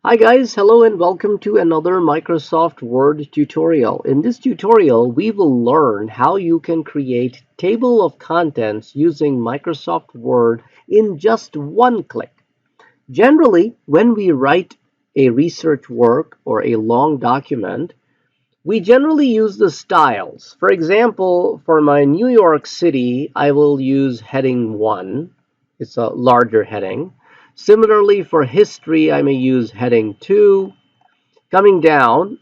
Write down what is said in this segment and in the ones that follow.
Hi guys, hello and welcome to another Microsoft Word tutorial. In this tutorial, we will learn how you can create table of contents using Microsoft Word in just one click. Generally, when we write a research work or a long document, we generally use the styles. For example, for my New York City, I will use heading 1. It's a larger heading. Similarly, for history, I may use heading 2. Coming down,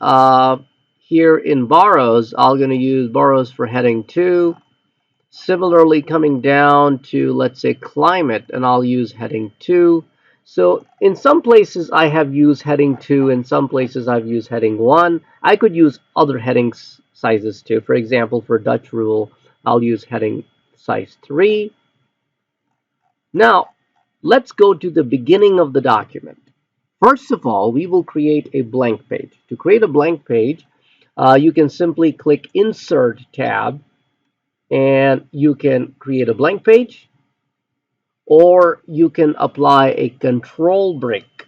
here in borrows, I'm going to use borrows for heading 2. Similarly, coming down to, let's say, climate, and I'll use heading 2. So in some places I have used heading 2, in some places I've used heading 1. I could use other heading sizes too. For example, for Dutch rule, I'll use heading size 3. Now, let's go to the beginning of the document. First of all, we will create a blank page. To create a blank page, you can simply click Insert tab, and you can create a blank page, or you can apply a control break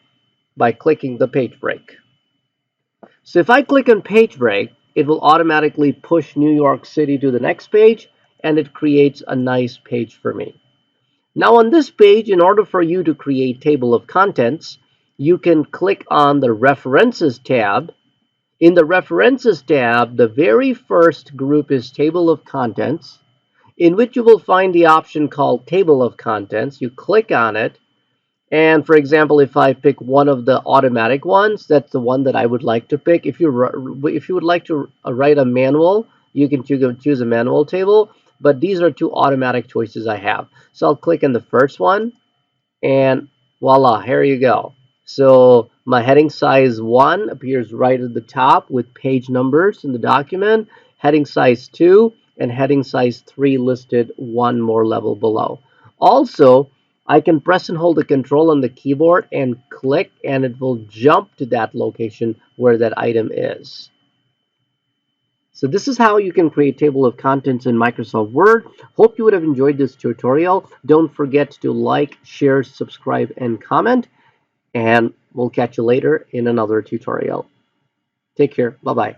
by clicking the page break. So if I click on page break, it will automatically push New York City to the next page, and it creates a nice page for me. Now on this page, in order for you to create table of contents, you can click on the References tab. In the References tab, the very first group is Table of Contents, in which you will find the option called Table of Contents. You click on it, and for example, if I pick one of the automatic ones, that's the one that I would like to pick. If you would like to write a manual, you can choose a manual table, but these are two automatic choices I have. So I'll click on the first one, and voila, here you go. So my heading size 1 appears right at the top with page numbers in the document, heading size 2 and heading size 3 listed one more level below. Also, I can press and hold the control on the keyboard and click, and it will jump to that location where that item is. So this is how you can create table of contents in Microsoft Word. Hope you would have enjoyed this tutorial. Don't forget to like, share, subscribe, and comment. And we'll catch you later in another tutorial. Take care. Bye-bye.